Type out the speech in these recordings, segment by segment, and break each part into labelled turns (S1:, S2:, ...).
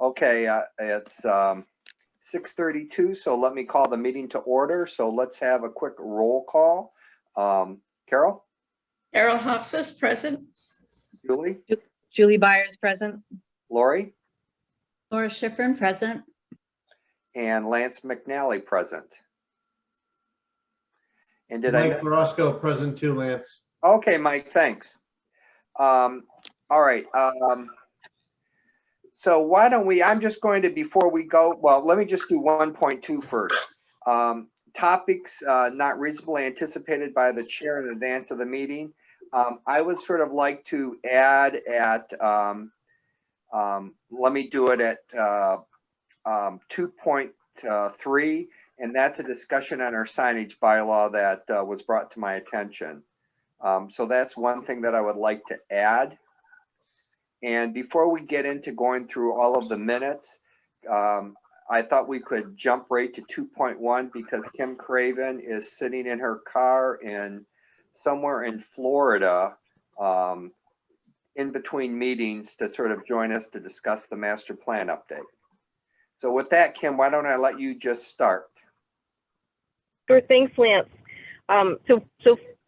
S1: Okay, it's 6:32, so let me call the meeting to order. So let's have a quick roll call. Carol?
S2: Carol Hofstas, present.
S1: Julie?
S3: Julie Byers, present.
S1: Lori?
S2: Laura Schifrin, present.
S1: And Lance McNally, present. And did
S4: Mike Roscoe, present too, Lance.
S1: Okay, Mike, thanks. All right. So why don't we, I'm just going to, before we go, well, let me just do 1.2 first. Topics not reasonably anticipated by the chair in advance of the meeting. I would sort of like to add at, let me do it at 2.3, and that's a discussion on our signage bylaw that was brought to my attention. So that's one thing that I would like to add. And before we get into going through all of the minutes, I thought we could jump right to 2.1 because Kim Craven is sitting in her car somewhere in Florida in between meetings to sort of join us to discuss the master plan update. So with that, Kim, why don't I let you just start?
S5: Sure, thanks, Lance. So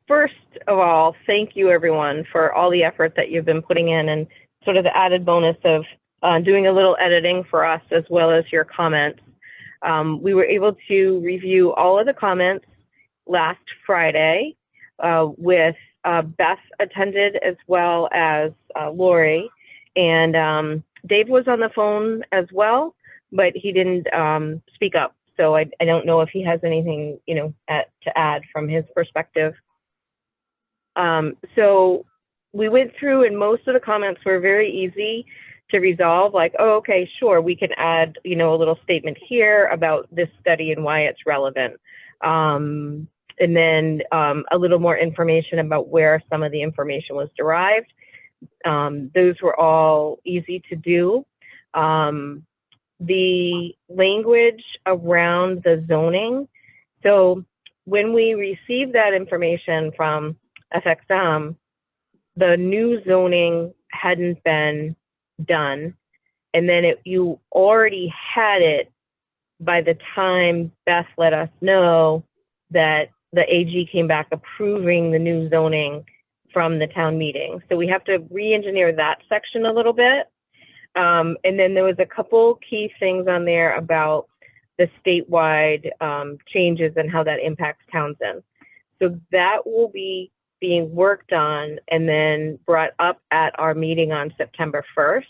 S5: first of all, thank you everyone for all the effort that you've been putting in, and sort of the added bonus of doing a little editing for us as well as your comments. We were able to review all of the comments last Friday with Beth attended as well as Lori, and Dave was on the phone as well, but he didn't speak up. So I don't know if he has anything, to add from his perspective. So we went through, and most of the comments were very easy to resolve, like, oh, okay, sure, we can add, a little statement here about this study and why it's relevant. And then a little more information about where some of the information was derived. Those were all easy to do. The language around the zoning. So when we received that information from FXM, the new zoning hadn't been done. And then you already had it by the time Beth let us know that the AG came back approving the new zoning from the town meeting. So we have to re-engineer that section a little bit. And then there was a couple key things on there about the statewide changes and how that impacts Townsend. So that will be being worked on and then brought up at our meeting on September 1st.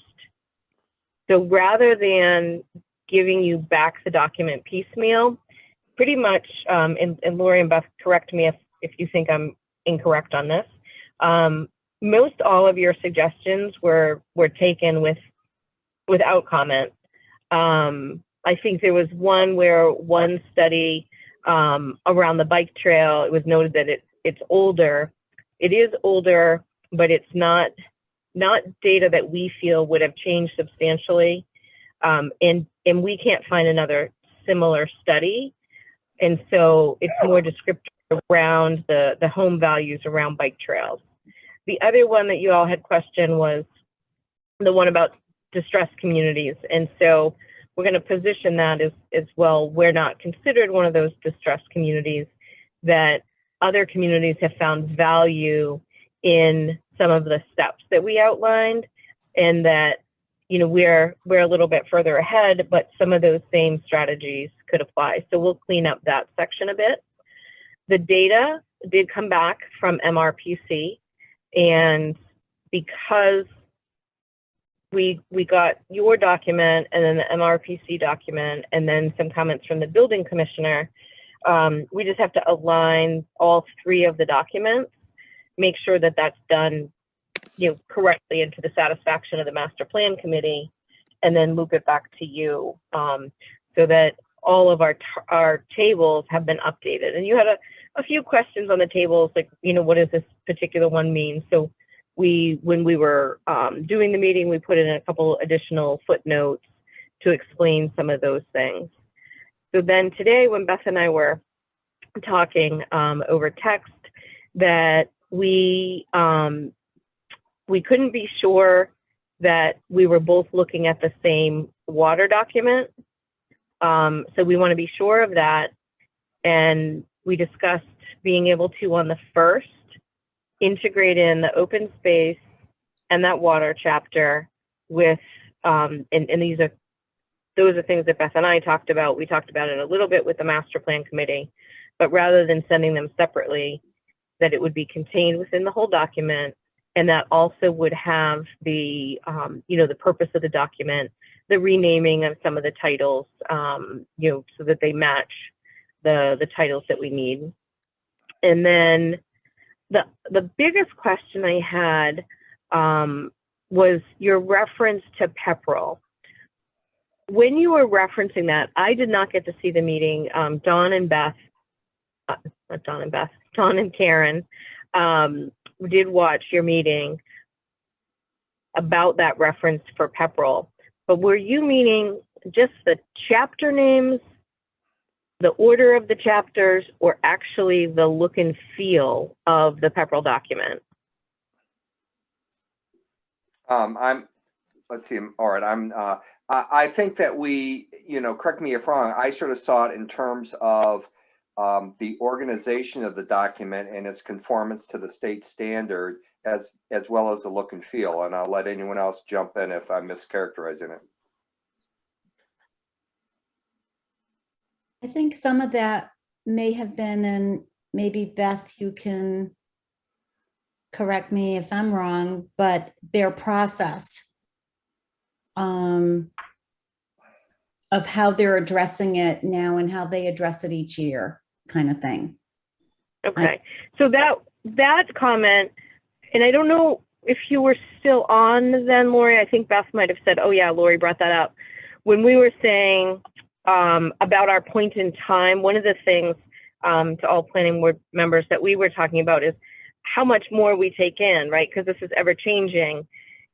S5: So rather than giving you back the document piecemeal, pretty much, and Lori and Beth, correct me if you think I'm incorrect on this, most all of your suggestions were taken without comment. I think there was one where one study around the bike trail, it was noted that it's older. It is older, but it's not data that we feel would have changed substantially. And we can't find another similar study. And so it's more descriptive around the home values around bike trails. The other one that you all had questioned was the one about distressed communities. And so we're going to position that as well. We're not considered one of those distressed communities, that other communities have found value in some of the steps that we outlined, and that, we're a little bit further ahead, but some of those same strategies could apply. So we'll clean up that section a bit. The data did come back from MRPC, and because we got your document and then the MRPC document and then some comments from the building commissioner, we just have to align all three of the documents, make sure that that's done correctly and to the satisfaction of the master plan committee, and then loop it back to you, so that all of our tables have been updated. And you had a few questions on the tables, like, what does this particular one mean? So when we were doing the meeting, we put in a couple additional footnotes to explain some of those things. So then today, when Beth and I were talking over text, that we couldn't be sure that we were both looking at the same water document. So we want to be sure of that. And we discussed being able to, on the first, integrate in the open space and that water chapter with, and those are things that Beth and I talked about. We talked about it a little bit with the master plan committee, but rather than sending them separately, that it would be contained within the whole document, and that also would have the, the purpose of the document, the renaming of some of the titles, so that they match the titles that we need. And then the biggest question I had was your reference to Pepperell. When you were referencing that, I did not get to see the meeting. Dawn and Karen did watch your meeting about that reference for Pepperell. But were you meaning just the chapter names, the order of the chapters, or actually the look and feel of the Pepperell document?
S1: Let's see. All right. I think that we, correct me if wrong, I sort of saw it in terms of the organization of the document and its conformance to the state standard, as well as the look and feel. And I'll let anyone else jump in if I'm mischaracterizing it.
S2: I think some of that may have been, and maybe Beth, you can correct me if I'm wrong, but their process of how they're addressing it now and how they address it each year, kind of thing.
S5: Okay, so that comment, and I don't know if you were still on then, Lori. I think Beth might have said, oh yeah, Lori brought that up. When we were saying about our point in time, one of the things to all planning board members that we were talking about is how much more we take in, right? Because this is ever changing.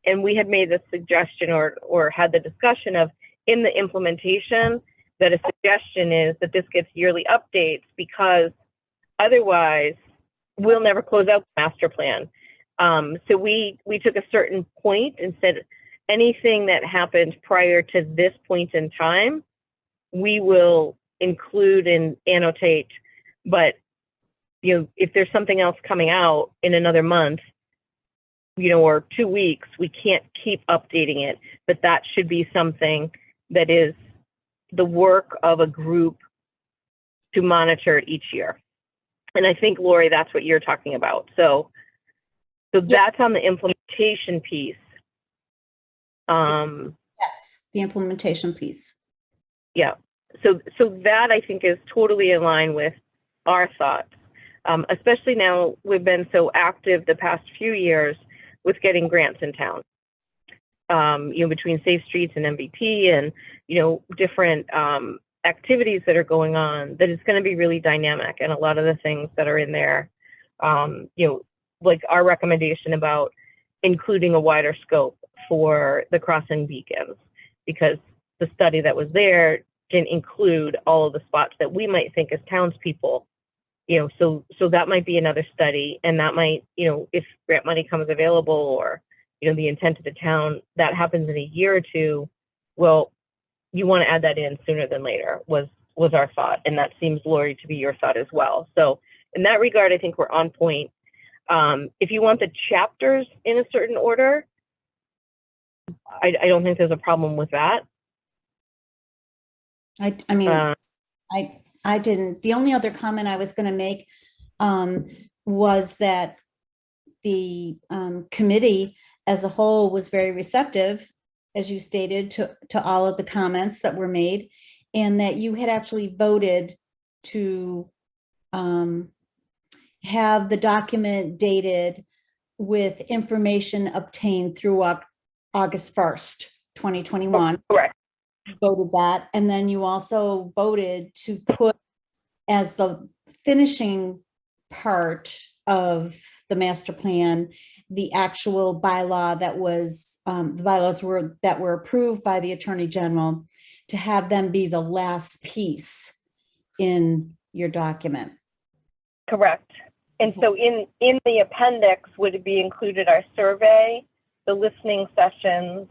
S5: And we had made the suggestion or had the discussion of, in the implementation, that a suggestion is that this gets yearly updates, because otherwise we'll never close out the master plan. So we took a certain point and said anything that happened prior to this point in time, we will include and annotate. But if there's something else coming out in another month, or 2 weeks, we can't keep updating it. But that should be something that is the work of a group to monitor it each year. And I think, Lori, that's what you're talking about. So that's on the implementation piece.
S2: Yes, the implementation piece.
S5: Yeah. So that, I think, is totally in line with our thoughts, especially now we've been so active the past few years with getting grants in town, between Safe Streets and MVP and, different activities that are going on, that it's going to be really dynamic. And a lot of the things that are in there, like our recommendation about including a wider scope for the crossing beacons, because the study that was there didn't include all of the spots that we might think as townspeople. So that might be another study, and that might, if grant money comes available, or, the intent of the town, that happens in a year or two, well, you want to add that in sooner than later, was our thought. And that seems, Lori, to be your thought as well. So in that regard, I think we're on point. If you want the chapters in a certain order, I don't think there's a problem with that.
S2: I mean, I didn't. The only other comment I was going to make was that the committee as a whole was very receptive, as you stated, to all of the comments that were made, and that you had actually voted to have the document dated with information obtained through August 1st, 2021.
S5: Correct.
S2: Voted that. And then you also voted to put as the finishing part of the master plan, the actual bylaw that was, the bylaws that were approved by the Attorney General, to have them be the last piece in your document.
S5: Correct. And so in the appendix would be included our survey the listening sessions,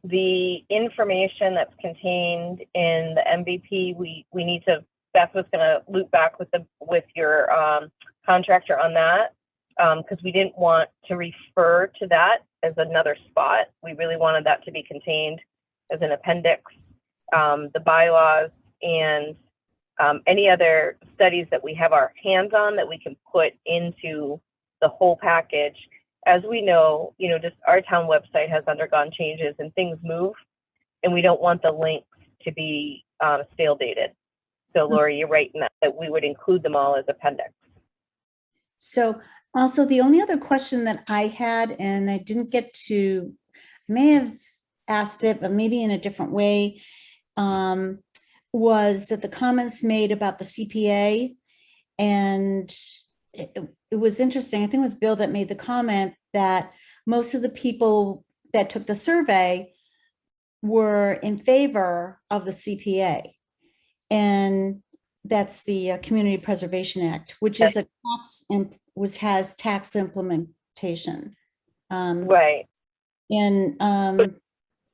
S5: the information that's contained in the MVP. We need to, Beth was going to loop back with your contractor on that, because we didn't want to refer to that as another spot. We really wanted that to be contained as an appendix. The bylaws and any other studies that we have our hands on that we can put into the whole package. As we know, just our town website has undergone changes and things move, and we don't want the links to be stale dated. So Lori, you're right in that we would include them all as appendix.
S2: So also the only other question that I had, and I didn't get to, I may have asked it, but maybe in a different way, was that the comments made about the CPA, and it was interesting. I think it was Bill that made the comment that most of the people that took the survey were in favor of the CPA. And that's the Community Preservation Act, which is a tax, which has tax implementation.
S5: Right.
S2: And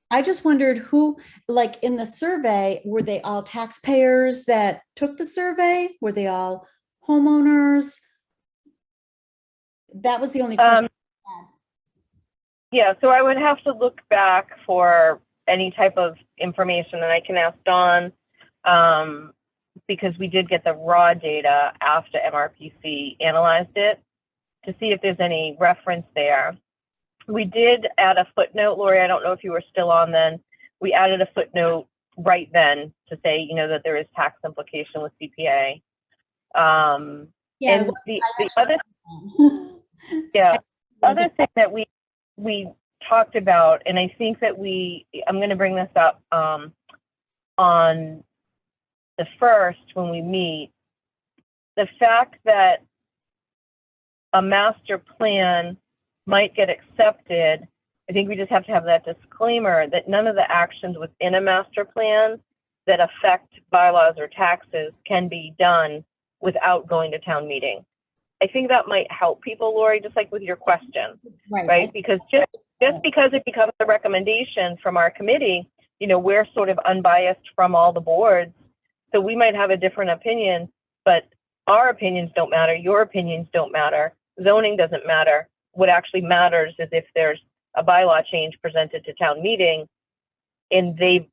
S2: I just wondered who, like in the survey, were they all taxpayers that took the survey? Were they all homeowners? That was the only question.
S5: Yeah, so I would have to look back for any type of information, and I can ask Dawn, because we did get the raw data after MRPC analyzed it, to see if there's any reference there. We did add a footnote, Lori, I don't know if you were still on then. We added a footnote right then to say, that there is tax implication with CPA.
S2: Yeah,
S5: and the other, yeah, other thing that we talked about, and I think that I'm going to bring this up on the 1st when we meet, the fact that a master plan might get accepted. I think we just have to have that disclaimer that none of the actions within a master plan that affect bylaws or taxes can be done without going to town meeting. I think that might help people, Lori, just like with your question, right? Because just because it becomes a recommendation from our committee, we're sort of unbiased from all the boards. So we might have a different opinion, but our opinions don't matter. Your opinions don't matter. Zoning doesn't matter. What actually matters is if there's a bylaw change presented to town meeting and the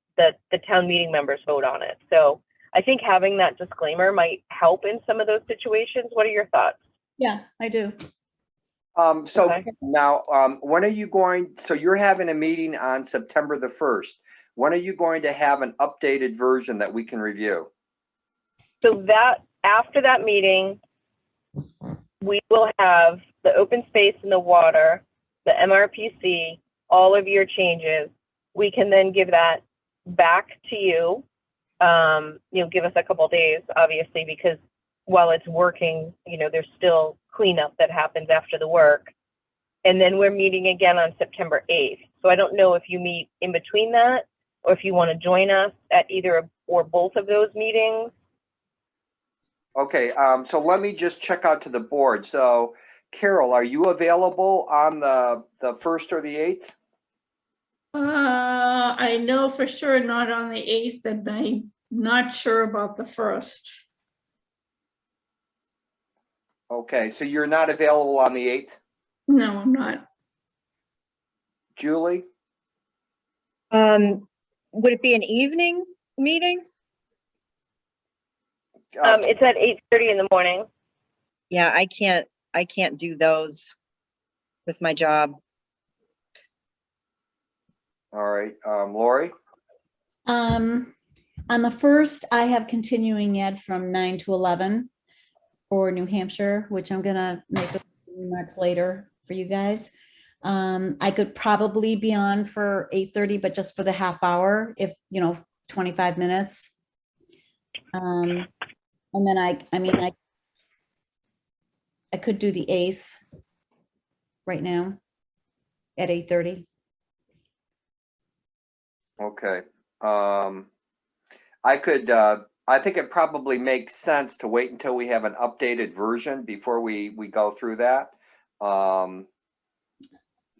S5: town meeting members vote on it. So I think having that disclaimer might help in some of those situations. What are your thoughts?
S2: Yeah, I do.
S1: So
S5: Okay.
S1: now, when are you so you're having a meeting on September the 1st. When are you going to have an updated version that we can review?
S5: So that after that meeting, we will have the open space and the water, the MRPC, all of your changes. We can then give that back to you. Give us a couple days, obviously, because while it's working, there's still cleanup that happens after the work. And then we're meeting again on September 8th. So I don't know if you meet in between that or if you want to join us at either or both of those meetings.
S1: Okay, so let me just check out to the board. So Carol, are you available on the 1st or the 8th?
S6: I know for sure not on the 8th, and I'm not sure about the 1st.
S1: Okay, so you're not available on the 8th?
S6: No, I'm not.
S1: Julie?
S3: Would it be an evening meeting?
S5: It's at 8:30 in the morning.
S3: Yeah, I can't do those with my job.
S1: All right, Lori?
S2: On the 1st, I have continuing ed from 9 to 11 for New Hampshire, which I'm gonna make a few remarks later for you guys. I could probably be on for 8:30, but just for the half hour, if 25 minutes. And then I could do the 8th right now at 8:30.
S1: Okay. I think it probably makes sense to wait until we have an updated version before we go through that.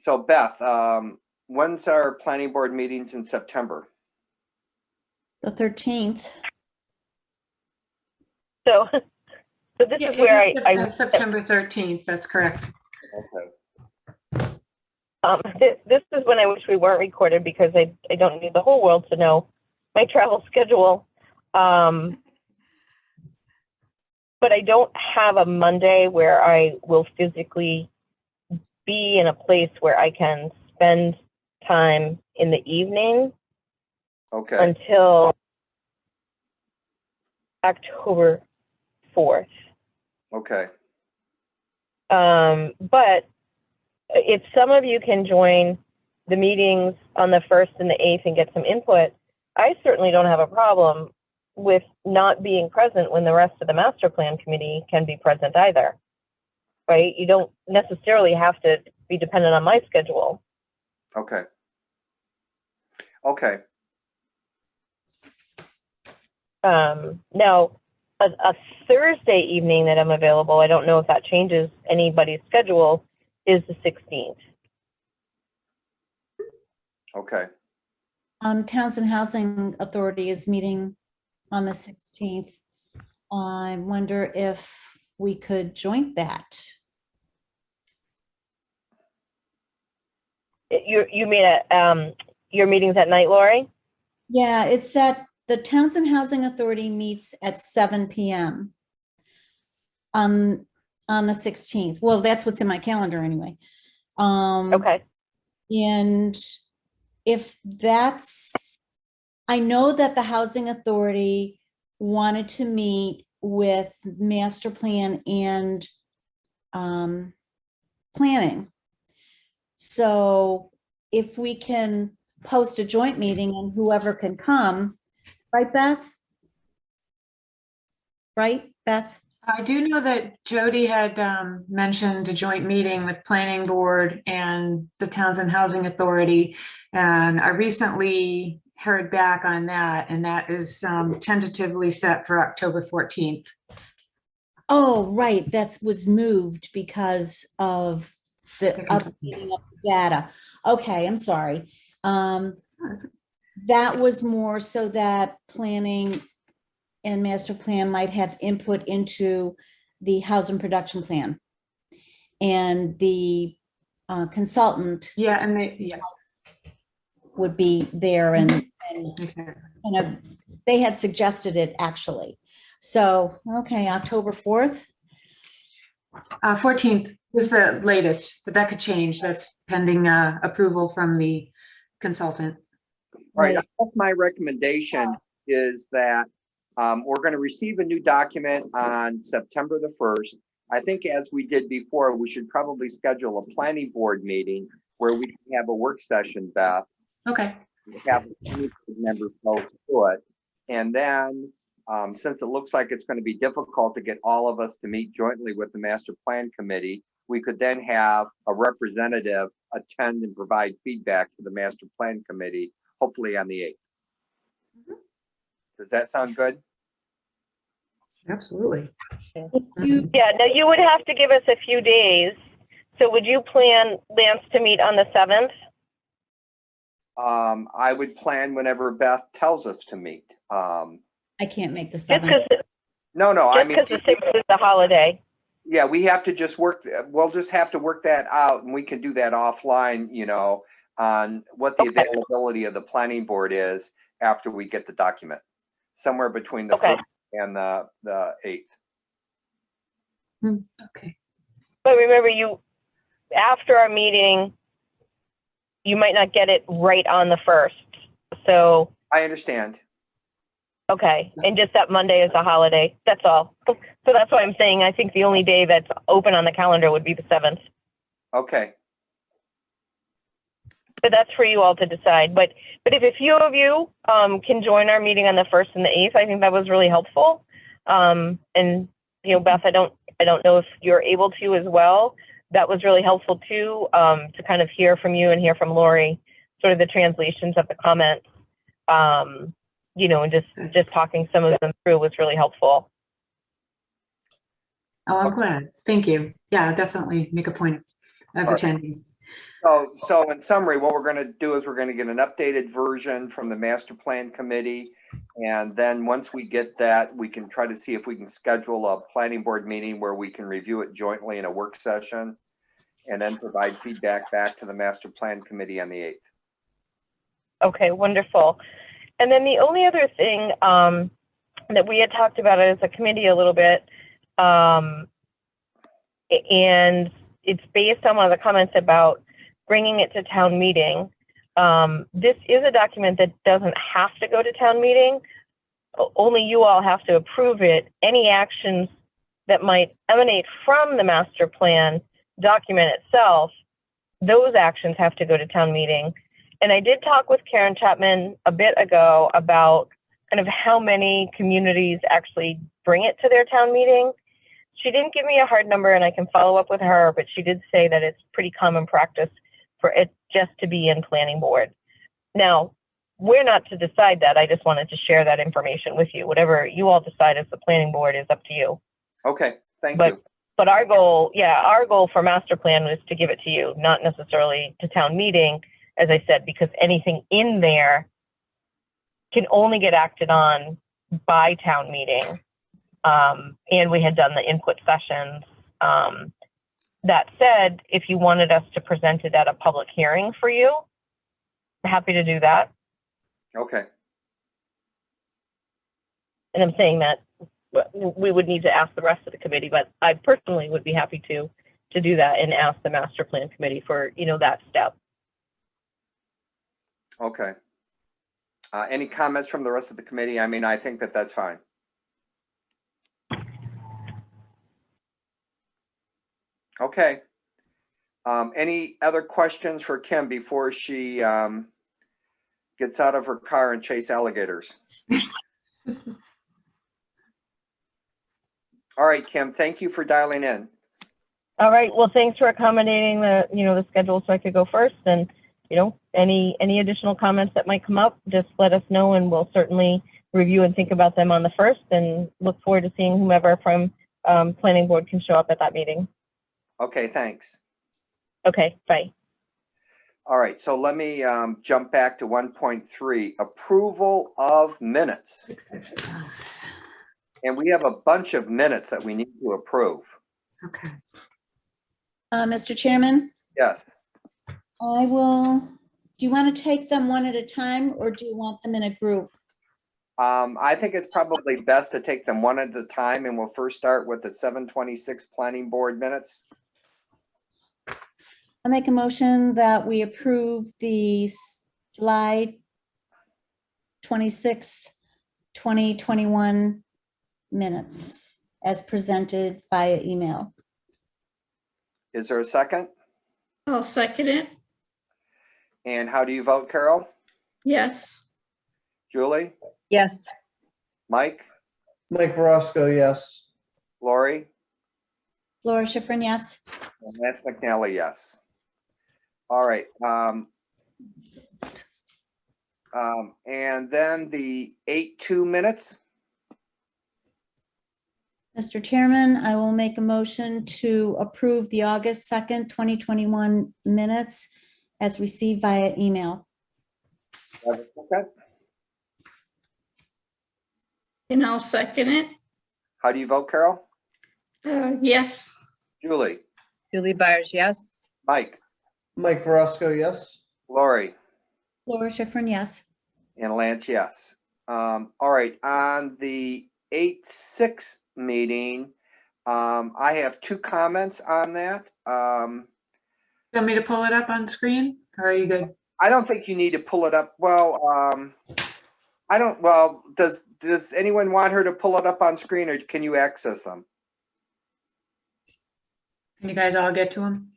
S1: So Beth, when's our planning board meetings in September?
S2: The 13th.
S5: So, so this
S6: Yeah,
S5: is where
S6: it is September 13th, that's correct.
S1: Okay.
S5: this is when I wish we weren't recorded because I don't need the whole world to know my travel schedule. But I don't have a Monday where I will physically be in a place where I can spend time in the evening
S1: Okay.
S5: until October 4th.
S1: Okay.
S5: But if some of you can join the meetings on the 1st and the 8th and get some input, I certainly don't have a problem with not being present when the rest of the master plan committee can be present either, right? You don't necessarily have to be dependent on my schedule.
S1: Okay. Okay.
S5: Now, a Thursday evening that I'm available, I don't know if that changes anybody's schedule, is the 16th.
S1: Okay.
S2: Townsend Housing Authority is meeting on the 16th. I wonder if we could join that.
S5: You mean at your meetings at night, Lori?
S2: Yeah, it's at the Townsend Housing Authority meets at 7 p.m. On the 16th. Well, that's what's in my calendar anyway.
S5: Okay.
S2: And if that's, I know that the Housing Authority wanted to meet with master plan and planning. So if we can post a joint meeting and whoever can come, right, Beth? Right, Beth?
S6: I do know that Jody had mentioned a joint meeting with Planning Board and the Townsend Housing Authority. And I recently heard back on that, and that is tentatively set for October 14th.
S2: Oh, right, that was moved because of the updating of the data. Okay, I'm sorry. That was more so that planning and master plan might have input into the housing production plan. And the consultant
S6: Yeah, and yeah.
S2: would be there and
S6: Okay.
S2: kind of, they had suggested it actually. So, okay, October 4th.
S6: 14th is the latest, but that could change. That's pending approval from the consultant.
S1: Right.
S2: Right.
S1: That's my recommendation is that we're going to receive a new document on September the 1st. I think as we did before, we should probably schedule a planning board meeting where we can have a work session, Beth.
S6: Okay.
S1: Have the planning board members go to it. And then since it looks like it's going to be difficult to get all of us to meet jointly with the master plan committee, we could then have a representative attend and provide feedback to the master plan committee, hopefully on the 8th. Does that sound good?
S6: Absolutely.
S5: Yeah, no, you would have to give us a few days. So would you plan, Lance, to meet on the 7th?
S1: I would plan whenever Beth tells us to meet.
S2: I can't make the
S5: Just
S2: 7th.
S1: No, I mean,
S5: because the 6th is the holiday.
S1: yeah, we have to just work, we'll just have to work that out and we can do that offline, you know, on what the
S5: Okay.
S1: availability of the planning board is after we get the document. Somewhere between the
S5: Okay.
S1: 1st and the 8th.
S6: Okay.
S5: But remember, after our meeting, you might not get it right on the 1st. So,
S1: I understand.
S5: okay. And just that Monday is a holiday. That's all. So that's why I'm saying I think the only day that's open on the calendar would be the 7th.
S1: Okay.
S5: But that's for you all to decide. But if a few of you can join our meeting on the 1st and the 8th, I think that was really helpful. And you know, Beth, I don't know if you're able to as well. That was really helpful too, to kind of hear from you and hear from Lori, sort of the translations of the comments. You know, and just talking some of them through was really helpful.
S6: Oh, I'm glad. Thank you. Yeah, I'll definitely make a point of
S1: Right.
S6: attending.
S1: So in summary, what we're going to do is we're going to get an updated version from the master plan committee. And then once we get that, we can try to see if we can schedule a planning board meeting where we can review it jointly in a work session and then provide feedback back to the master plan committee on the 8th.
S5: Okay, wonderful. And then the only other thing that we had talked about as a committee a little bit, and it's based on one of the comments about bringing it to town meeting. This is a document that doesn't have to go to town meeting. Only you all have to approve it. Any actions that might emanate from the master plan document itself, those actions have to go to town meeting. And I did talk with Karen Chapman a bit ago about kind of how many communities actually bring it to their town meeting. She didn't give me a hard number, and I can follow up with her, but she did say that it's pretty common practice for it just to be in planning board. Now, we're not to decide that. I just wanted to share that information with you. Whatever you all decide as the planning board is up to you.
S1: Okay, thank you.
S5: But our goal for master plan was to give it to you, not necessarily to town meeting, as I said, because anything in there can only get acted on by town meeting. And we had done the input sessions. That said, if you wanted us to present it at a public hearing for you, I'm happy to do that.
S1: Okay,
S5: And I'm saying that we would need to ask the rest of the committee, but I personally would be happy to do that and ask the master plan committee for, that step.
S1: okay. Any comments from the rest of the committee? I mean, I think that that's fine. Okay. Any other questions for Kim before she gets out of her car and chase alligators? All right, Kim, thank you for dialing in.
S5: All right. Well, thanks for accommodating the schedule so I could go first. And, any additional comments that might come up, just let us know and we'll certainly review and think about them on the 1st and look forward to seeing whomever from planning board can show up at that meeting.
S1: Okay, thanks.
S5: Okay, bye.
S1: All right, so let me jump back to 1.3, approval of minutes. And we have a bunch of minutes that we need to approve.
S6: Okay.
S2: Mr. Chairman,
S1: Yes.
S2: do you want to take them one at a time or do you want them in a group?
S1: I think it's probably best to take them one at a time, and we'll first start with the 7/26 planning board minutes.
S2: I'll make a motion that we approve the July 26th, 2021 minutes as presented via email.
S1: Is there a second?
S7: I'll second it.
S1: And how do you vote, Carol?
S7: Yes.
S1: Julie?
S3: Yes.
S1: Mike?
S4: Mike Verosco, yes.
S1: Lori?
S2: Laura Schifrin, yes.
S1: And Lance McNally, yes. All right. And then the 8/2 minutes.
S2: Mr. Chairman, I will make a motion to approve the August 2nd, 2021 minutes as received via email.
S1: Okay.
S7: And I'll second it.
S1: How do you vote, Carol?
S7: Yes.
S1: Julie?
S3: Julie Byers, yes.
S1: Mike?
S4: Mike Verosco, yes.
S1: Lori?
S2: Laura Schifrin, yes.
S1: And Lance, yes. All right, on the 8/6 meeting, I have 2 comments on that.
S6: You want me to pull it up on screen or are you good?
S1: I don't think you need to pull it up. Well, does anyone want her to pull it up on screen, or can you access them?
S6: Can you guys all get to them?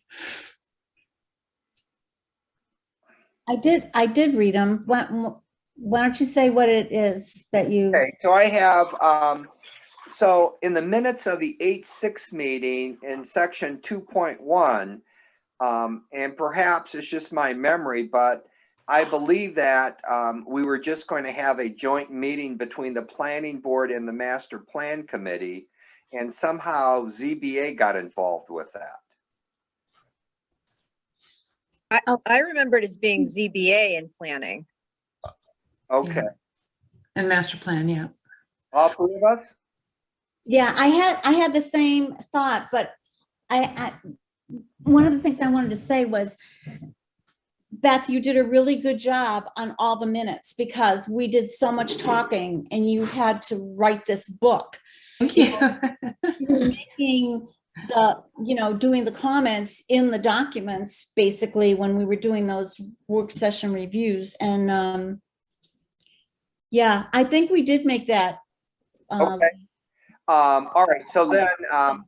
S2: I did read them. Why don't you say what it is that you?
S1: Okay, so I have, so in the minutes of the 8/6 meeting in section 2.1, and perhaps it's just my memory, but I believe that we were just going to have a joint meeting between the planning board and the master plan committee, and somehow ZBA got involved with that.
S3: I remembered as being ZBA and planning.
S1: Okay,
S6: And master plan, yeah.
S1: all three of us?
S2: Yeah, I had the same thought, but I one of the things I wanted to say was, Beth, you did a really good job on all the minutes because we did so much talking and you had to write this book.
S6: Thank you.
S2: You were making doing the comments in the documents, basically, when we were doing those work session reviews. And yeah, I think we did make that.
S1: Okay. All right, so then,
S2: but-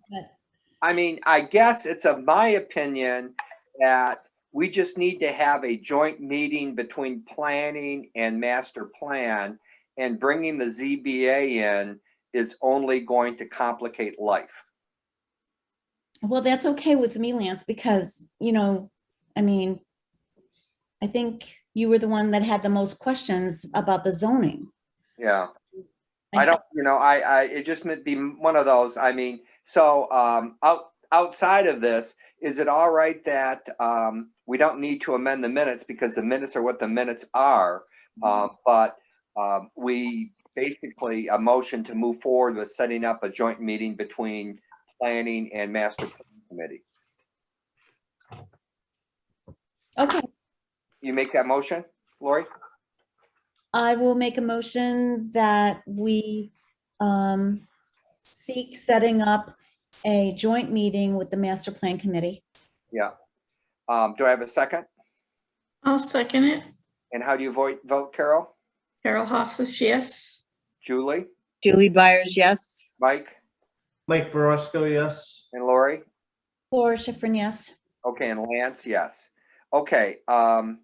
S1: I mean, I guess it's of my opinion that we just need to have a joint meeting between planning and master plan, and bringing the ZBA in is only going to complicate life.
S2: Well, that's okay with me, Lance, because, I mean, I think you were the one that had the most questions about the zoning.
S1: Yeah. I don't, it just might be one of those, I mean, so, outside of this, is it all right that, we don't need to amend the minutes because the minutes are what the minutes are? But we basically a motion to move forward with setting up a joint meeting between planning and master plan committee.
S2: Okay,
S1: You make that motion, Lori?
S2: I will make a motion that we seek setting up a joint meeting with the master plan committee.
S1: Yeah. Do I have a second?
S7: I'll second it.
S1: And how do you vote, Carol?
S7: Carol Hofstas, yes.
S1: Julie,
S3: Julie Byers, yes.
S1: Mike,
S4: Mike Verosco, yes.
S1: and Lori?
S2: Laura Schifrin, yes.
S1: Okay, and Lance, yes. Okay, all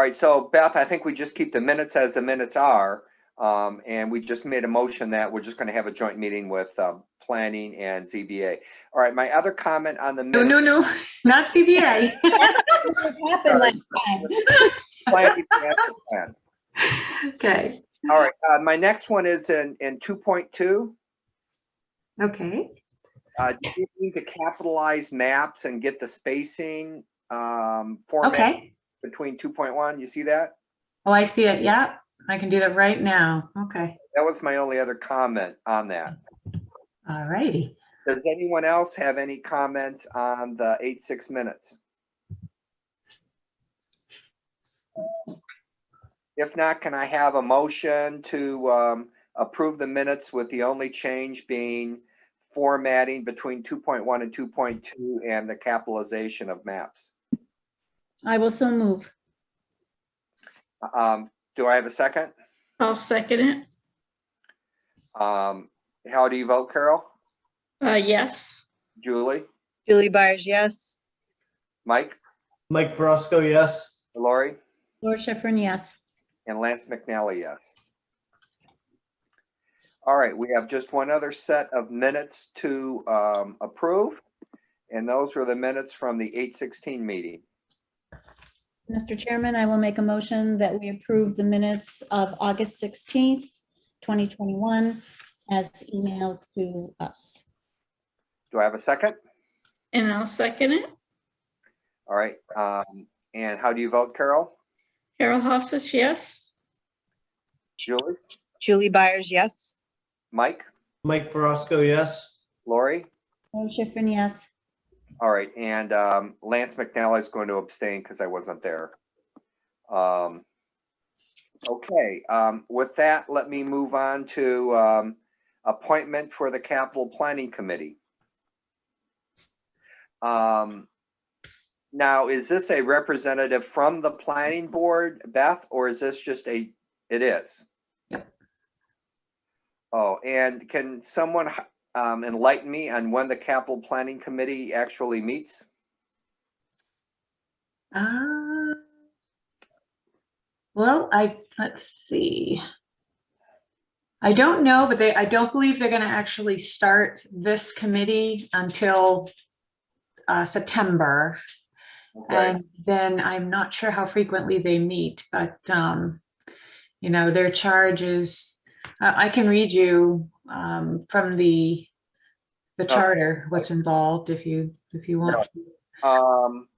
S1: right, so Beth, I think we just keep the minutes as the minutes are. And we just made a motion that we're just gonna have a joint meeting with planning and ZBA. All right, my other comment on the
S6: No,
S1: minutes.
S6: no, not CBA.
S2: What happened last time?
S1: Planning and master plan.
S6: Okay,
S1: All right, my next one is in 2.2.
S6: okay.
S1: Do you need to capitalize maps and get the spacing format
S6: Okay.
S1: between 2.1? You see that?
S6: Oh, I see it. Yeah, I can do that right now. Okay.
S1: That was my only other comment on that.
S6: All righty.
S1: Does anyone else have any comments on the 8-6 minutes? If not, can I have a motion to approve the minutes with the only change being formatting between 2.1 and 2.2 and the capitalization of maps?
S2: I will so move.
S1: Do I have a second?
S7: I'll second it.
S1: How do you vote, Carol?
S7: Yes.
S1: Julie?
S3: Julie Byers, yes.
S1: Mike?
S4: Mike Verosco, yes.
S1: Lori?
S2: Laura Schifrin, yes.
S1: And Lance McNally, yes. All right, we have just one other set of minutes to approve, and those were the minutes from the 8/16 meeting.
S2: Mr. Chairman, I will make a motion that we approve the minutes of August 16th, 2021 as emailed to us.
S1: Do I have a second?
S7: And I'll second it.
S1: All right, and how do you vote, Carol?
S7: Carol Hofstas, yes.
S1: Julie?
S3: Julie Byers, yes.
S1: Mike?
S4: Mike Verosco, yes.
S1: Lori?
S2: Laura Schifrin, yes.
S1: All right, and Lance McNally is going to abstain because I wasn't there. Okay, with that, let me move on to appointment for the Capital Planning Committee. Now, is this a representative from the planning board, Beth, or is this just it is?
S6: Yep.
S1: Oh, and can someone enlighten me on when the Capital Planning Committee actually meets?
S6: Well, let's see. I don't know, but I don't believe they're going to actually start this committee until September.
S1: Okay.
S6: And then I'm not sure how frequently they meet, but their charge is, I can read you from the charter what's involved if you want.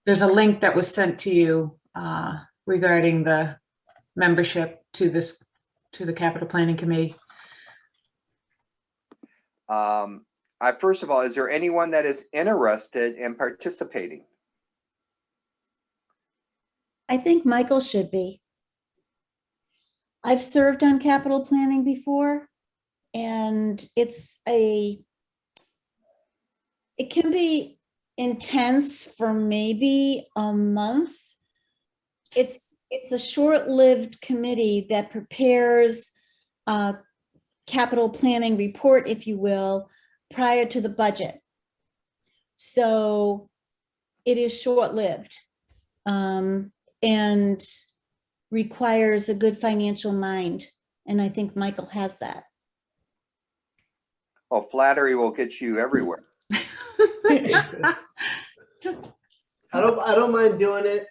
S6: there's a link that was sent to you regarding the membership to the Capital Planning Committee.
S1: First of all, is there anyone that is interested in participating?
S2: I think Michael should be. I've served on capital planning before, and it can be intense for maybe a month. It's a short-lived committee that prepares a capital planning report, if you will, prior to the budget. So it is short-lived and requires a good financial mind. And I think Michael has that.
S1: Well, flattery will get you everywhere.
S4: I don't mind doing it.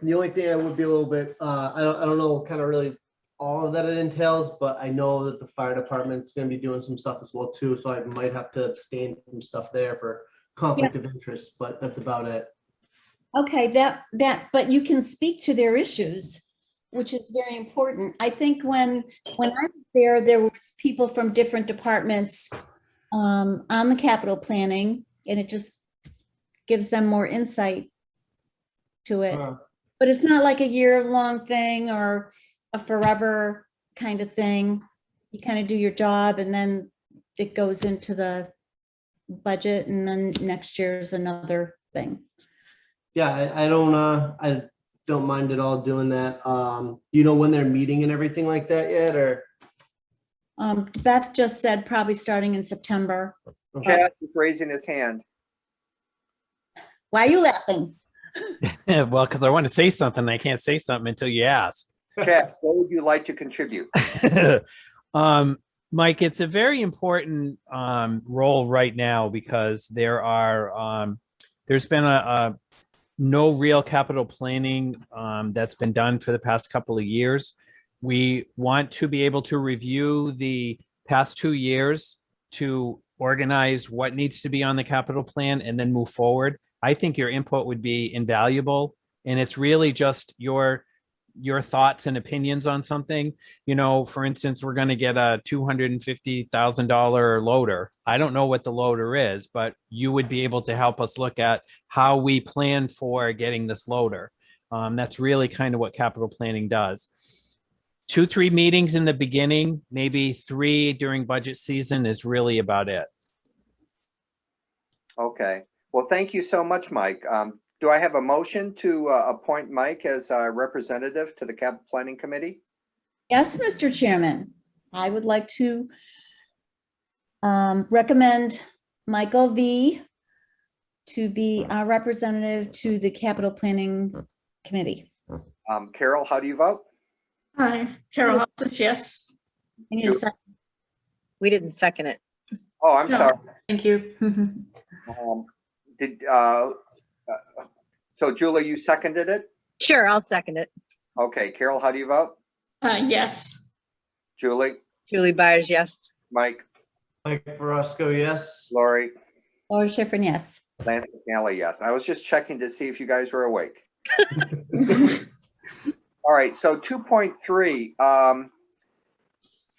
S4: The only thing I would be a little bit, I don't know kind of really all of that it entails, but I know that the fire department's going to be doing some stuff as well too. So I might have to abstain from stuff there for conflict of interest, but that's about it.
S2: Okay, but you can speak to their issues, which is very important. I think when I was there was people from different departments on the capital planning, and it just gives them more insight to it. But it's not like a year-long thing or a forever kind of thing. You kind of do your job and then it goes into the budget, and then next year's another thing.
S4: Yeah, I don't mind at all doing that. Do you know when they're meeting and everything like that yet, or?
S2: Beth just said probably starting in September.
S1: Chad is raising his hand.
S2: Why are you laughing?
S8: Well, because I want to say something, I can't say something until you ask.
S1: Chad, what would you like to contribute?
S8: Mike, it's a very important role right now because there's been a no real capital planning that's been done for the past couple of years. We want to be able to review the past 2 years to organize what needs to be on the capital plan and then move forward. I think your input would be invaluable, and it's really just your thoughts and opinions on something. You know, for instance, we're going to get a $250,000 loader. I don't know what the loader is, but you would be able to help us look at how we plan for getting this loader. That's really kind of what capital planning does. 2-3 meetings in the beginning, maybe 3 during budget season is really about it.
S1: Okay. Well, thank you so much, Mike. Do I have a motion to appoint Mike as a representative to the Capital Planning Committee?
S2: Yes, Mr. Chairman, I would like to recommend Michael V. to be our representative to the Capital Planning Committee.
S1: Carol, how do you vote?
S7: Hi, Carol Hoff says yes.
S2: I need a second.
S3: We didn't second it.
S1: Oh, I'm
S7: No.
S1: sorry.
S6: Thank you.
S1: So Julie, you seconded it?
S3: Sure, I'll second it.
S1: Okay, Carol, how do you vote?
S7: Yes.
S1: Julie,
S3: Julie Byers, yes.
S1: Mike,
S4: Mike Verosco, yes.
S1: Lori,
S2: Laura Schifrin, yes.
S1: Lance McNally, yes. I was just checking to see if you guys were awake. All right, so 2.3.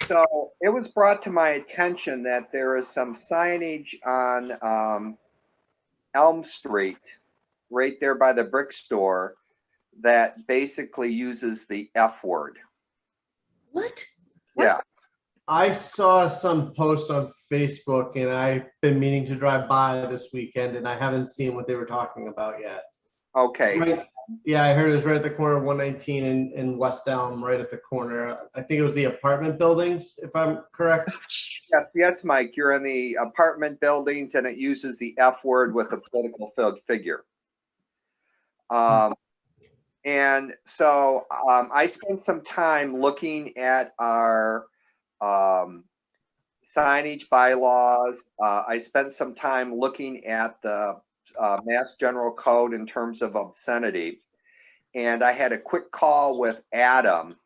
S1: So it was brought to my attention that there is some signage on Elm Street, right there by the brick store, that basically uses the F word.
S2: What?
S1: Yeah.
S4: I saw some posts on Facebook and I've been meaning to drive by this weekend and I haven't seen what they were talking about yet.
S1: Okay.
S4: Right. Yeah, I heard it was right at the corner of 119 and West Elm, right at the corner. I think it was the apartment buildings, if I'm correct.
S1: Yes, Mike, you're in the apartment buildings and it uses the F word with a political figure. And so I spent some time looking at our signage bylaws. I spent some time looking at the Mass General Code in terms of obscenity. And I had a quick call with Adam,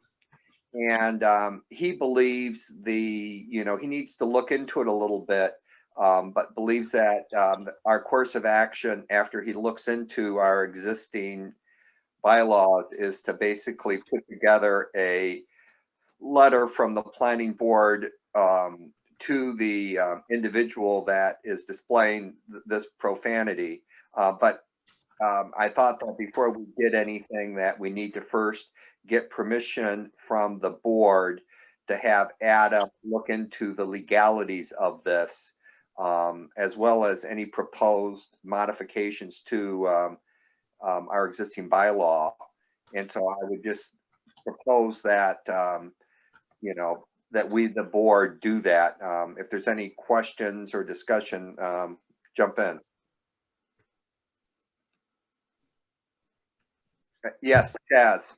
S1: and he believes he needs to look into it a little bit. but believes that our course of action after he looks into our existing bylaws is to basically put together a letter from the planning board to the individual that is displaying this profanity. But I thought that before we did anything that we need to first get permission from the board to have Adam look into the legalities of this, as well as any proposed modifications to our existing bylaw. And so I would just propose that, you know, that we, the board, do that. If there's any questions or discussion, jump in. Yes, Chaz.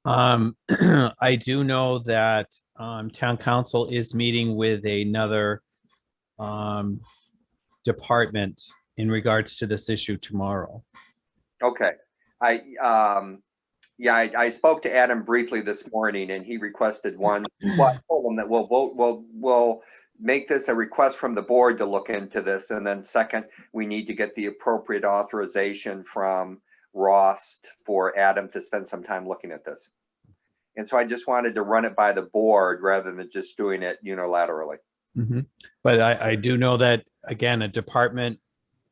S8: I do know that town council is meeting with another department in regards to this issue tomorrow.
S1: Okay. I spoke to Adam briefly this morning and he requested one. Well, I told him that we'll make this a request from the board to look into this. And then second, we need to get the appropriate authorization from Ross for Adam to spend some time looking at this. And so I just wanted to run it by the board rather than just doing it unilaterally.
S8: Mm-hmm. But I do know that, again, a department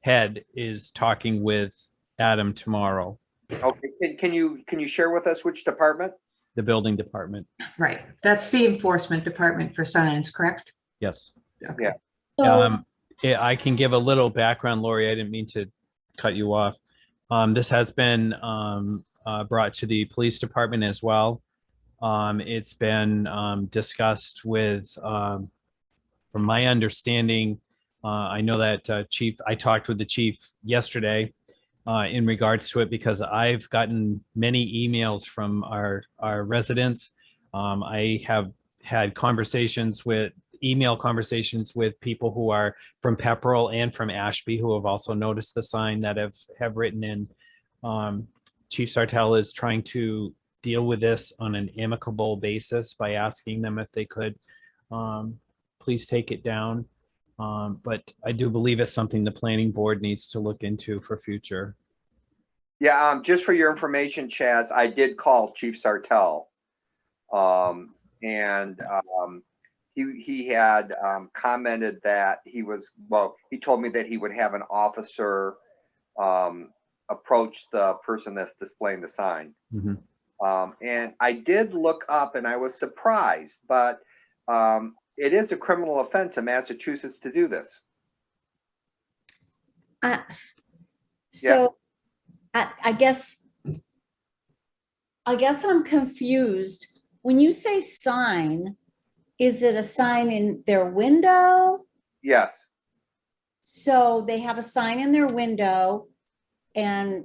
S8: head is talking with Adam tomorrow,
S1: Okay, can you share with us which department?
S8: the building department.
S6: Right. That's the enforcement department for signs, correct?
S8: Yes.
S6: Okay.
S1: Yeah.
S2: So,
S8: I can give a little background, Lori. I didn't mean to cut you off. This has been brought to the police department as well. It's been discussed with, from my understanding, I know that I talked with the chief yesterday in regards to it because I've gotten many emails from our residents. I have had email conversations with people who are from Pepperell and from Ashby who have also noticed the sign that have written in. Chief Sartell is trying to deal with this on an amicable basis by asking them if they could please take it down. But I do believe it's something the planning board needs to look into for future.
S1: Yeah, just for your information, Chaz, I did call Chief Sartell. He had commented that he told me that he would have an officer approach the person that's displaying the sign.
S8: Mhm.
S1: And I did look up and I was surprised, but it is a criminal offense in Massachusetts to do this.
S2: so I guess I'm confused. When you say sign, is it a sign in their window?
S1: Yes.
S2: So they have a sign in their window and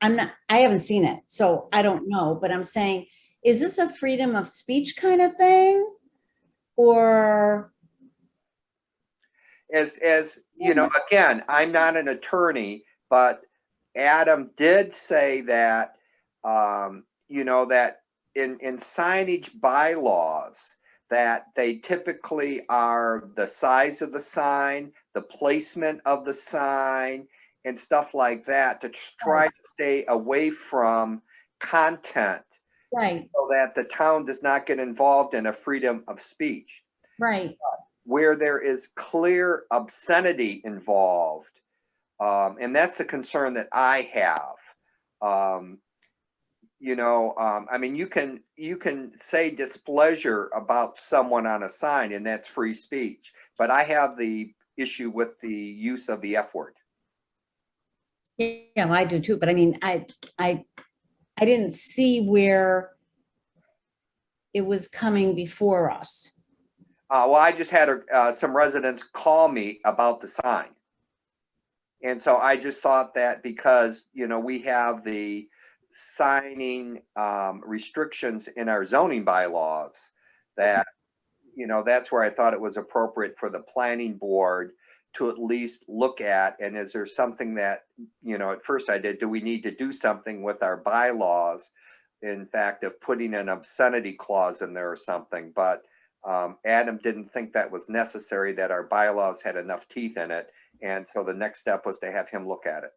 S2: I haven't seen it, so I don't know, but I'm saying, is this a freedom of speech kind of thing? Or?
S1: As you know, again, I'm not an attorney, but Adam did say that, you know, that in signage bylaws, that they typically are the size of the sign, the placement of the sign, and stuff like that to try to stay away from content.
S2: Right.
S1: So that the town does not get involved in a freedom of speech.
S2: Right.
S1: Where there is clear obscenity involved, and that's the concern that I have. You know, I mean, you can say displeasure about someone on a sign, and that's free speech. But I have the issue with the use of the F word.
S2: Yeah, I do too. But I mean, I didn't see where it was coming before us.
S1: Well, I just had some residents call me about the sign. And so I just thought that because, you know, we have the signing restrictions in our zoning bylaws that, you know, that's where I thought it was appropriate for the planning board to at least look at. And is there something that, you know, at first I did, do we need to do something with our bylaws? In fact, of putting an obscenity clause in there or something, but Adam didn't think that was necessary, that our bylaws had enough teeth in it. And so the next step was to have him look at it.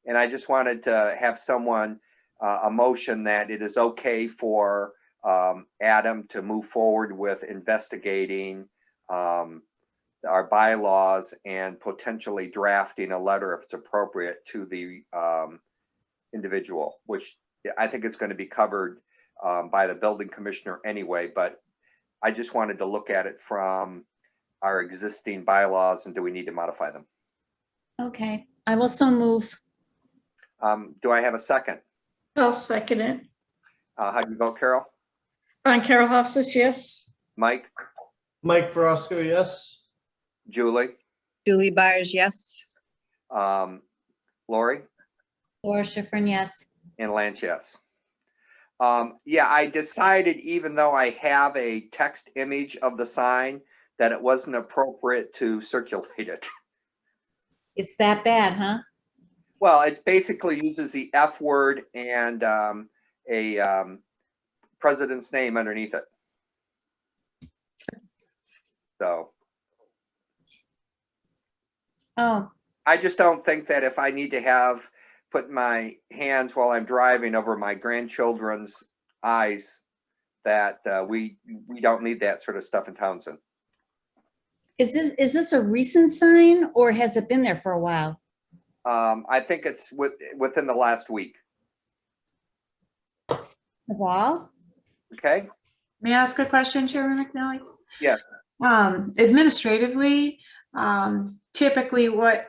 S1: And I just wanted to have someone, a motion that it is okay for Adam to move forward with investigating our bylaws and potentially drafting a letter if it's appropriate to the individual, which I think it's going to be covered by the building commissioner anyway, but I just wanted to look at it from our existing bylaws and do we need to modify them?
S2: Okay, I will so move.
S1: Do I have a second?
S7: I'll second it.
S1: How do you vote, Carol?
S7: Carol Hofstas, yes.
S1: Mike?
S4: Mike Verosco, yes.
S1: Julie?
S3: Julie Byers, yes.
S1: Lori?
S2: Laura Schifrin, yes.
S1: And Lance, yes. Yeah, I decided, even though I have a text image of the sign, that it wasn't appropriate to circulate it.
S2: It's that bad, huh?
S1: Well, it basically uses the F word and a president's name underneath it. So
S2: Oh,
S1: I just don't think that if I need to put my hands while I'm driving over my grandchildren's eyes, that we don't need that sort of stuff in Townsend.
S2: is this a recent sign or has it been there for a while?
S1: I think it's within the last week.
S2: The wall?
S1: Okay.
S6: May I ask a question, Chairman McNally?
S1: Yes.
S6: Administratively, typically what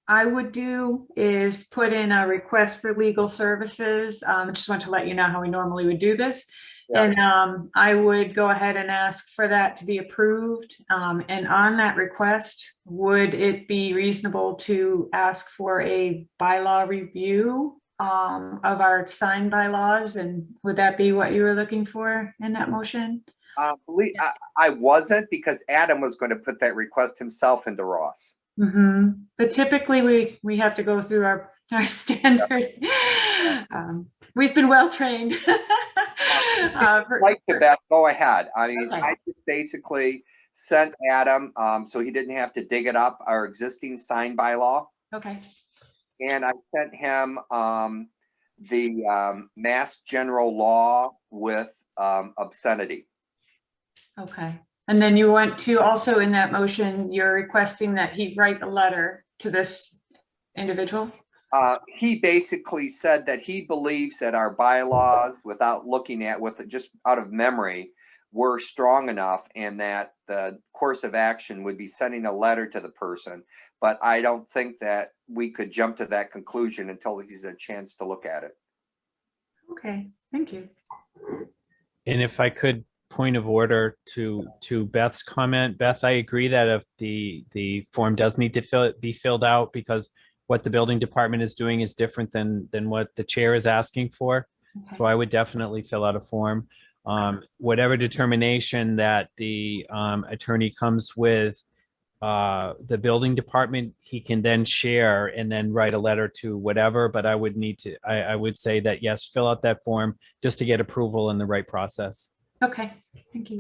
S6: I would do is put in a request for legal services. I just want to let you know how we normally would do this.
S1: Yeah.
S6: And I would go ahead and ask for that to be approved. And on that request, would it be reasonable to ask for a bylaw review of our sign bylaws? And would that be what you were looking for in that motion?
S1: I wasn't, because Adam was going to put that request himself into Ross.
S6: Mm-hmm. But typically we have to go through our standard. We've been well trained.
S1: Like to that, go ahead. I mean,
S6: Okay.
S1: I just basically sent Adam, so he didn't have to dig it up, our existing sign bylaw.
S6: Okay.
S1: And I sent him the Mass General Law with obscenity.
S6: Okay. And then you want to also, in that motion, you're requesting that he write a letter to this individual?
S1: He basically said that he believes that our bylaws, without looking at with it just out of memory, were strong enough, and that the course of action would be sending a letter to the person. But I don't think that we could jump to that conclusion until he's had a chance to look at it.
S6: Okay, thank you.
S8: And if I could, point of order to Beth's comment. Beth, I agree that if the form does need to be filled out, because what the building department is doing is different than what the chair is asking for.
S6: Okay.
S8: So I would definitely fill out a form. Whatever determination that the attorney comes with the building department, he can then share and then write a letter to whatever, but I would need to, I would say that, yes, fill out that form just to get approval in the right process.
S6: Okay, thank you.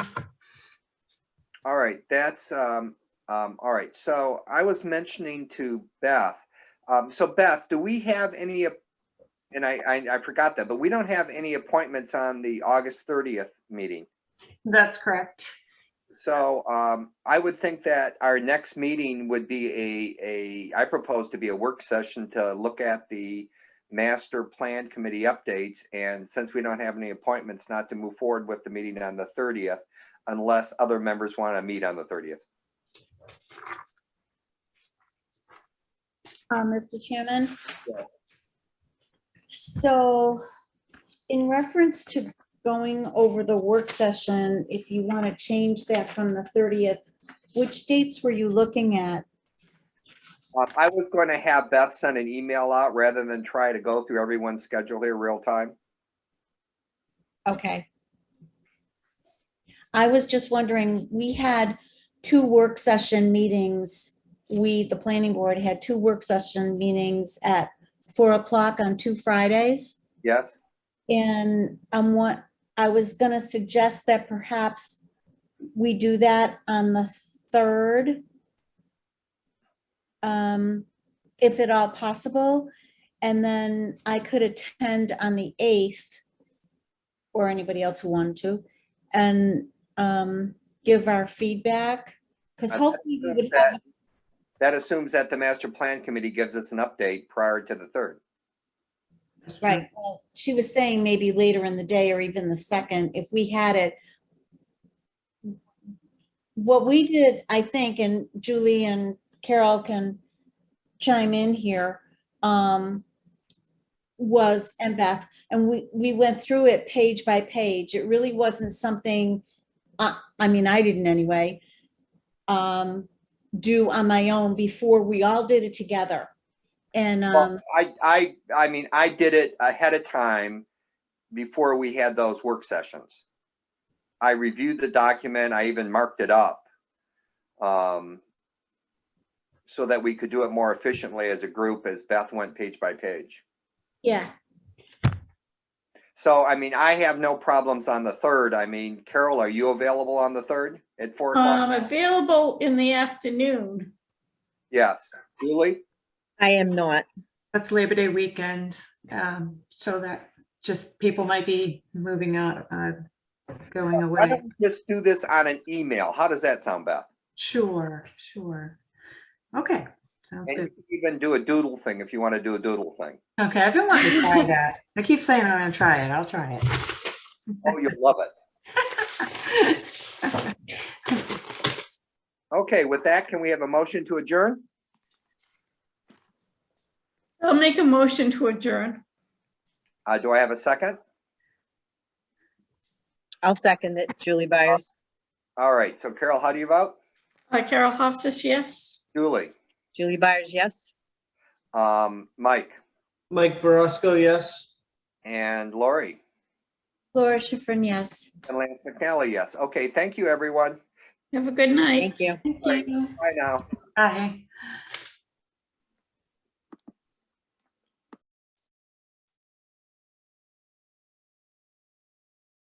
S1: All right, that's all right. So I was mentioning to Beth. So Beth, do we have any? And I forgot that, but we don't have any appointments on the August 30th meeting.
S6: That's correct.
S1: So I would think that our next meeting would be I propose to be a work session to look at the master plan committee updates. And since we don't have any appointments, not to move forward with the meeting on the 30th, unless other members want to meet on the 30th.
S2: Mr. Chairman?
S1: Yeah.
S2: So in reference to going over the work session, if you want to change that from the 30th, which dates were you looking at?
S1: I was going to have Beth send an email out rather than try to go through everyone's schedule here real time.
S2: Okay. I was just wondering, we had 2 work session meetings. The planning board had 2 work session meetings at 4 o'clock on 2 Fridays.
S1: Yes.
S2: And I was going to suggest that perhaps we do that on the 3rd. If at all possible, and then I could attend on the 8th, or anybody else who wanted to, and give our feedback, because hopefully we would have.
S1: That assumes that the master plan committee gives us an update prior to the 3rd.
S2: Right, well, she was saying maybe later in the day or even the 2nd, if we had it. What we did, I think, and Julie and Carol can chime in here, was, and Beth, and we went through it page by page. It really wasn't something, I mean, I didn't anyway, do on my own before we all did it together. And,
S1: Well, I mean, I did it ahead of time before we had those work sessions. I reviewed the document. I even marked it up so that we could do it more efficiently as a group as Beth went page by page.
S2: yeah,
S1: So, I mean, I have no problems on the 3rd. I mean, Carol, are you available on the 3rd at 4 o'clock?
S7: Available in the afternoon.
S1: Yes. Julie?
S3: I am not.
S6: That's Labor Day weekend, so that just people might be moving out, going
S1: Why
S6: away.
S1: don't we just do this on an email? How does that sound, Beth?
S6: Sure. Okay, sounds
S1: And you
S6: good.
S1: can even do a doodle thing if you want to do a doodle thing.
S6: Okay, I've been wanting to try that. I keep saying I'm gonna try it. I'll try it.
S1: Oh, you'll love it. Okay, with that, can we have a motion to adjourn?
S7: I'll make a motion to adjourn.
S1: Do I have a second?
S3: I'll second it. Julie Byers.
S1: All right, so Carol, how do you vote?
S7: Carol Hoff says yes.
S1: Julie?
S3: Julie Byers, yes.
S1: Mike?
S4: Mike Verosco, yes.
S1: And Lori?
S2: Laura Schifrin, yes.
S1: And Lance McNally, yes. Okay, thank you, everyone.
S7: Have a good night.
S3: Thank you.
S6: Thank you.
S1: Bye now.
S6: Bye.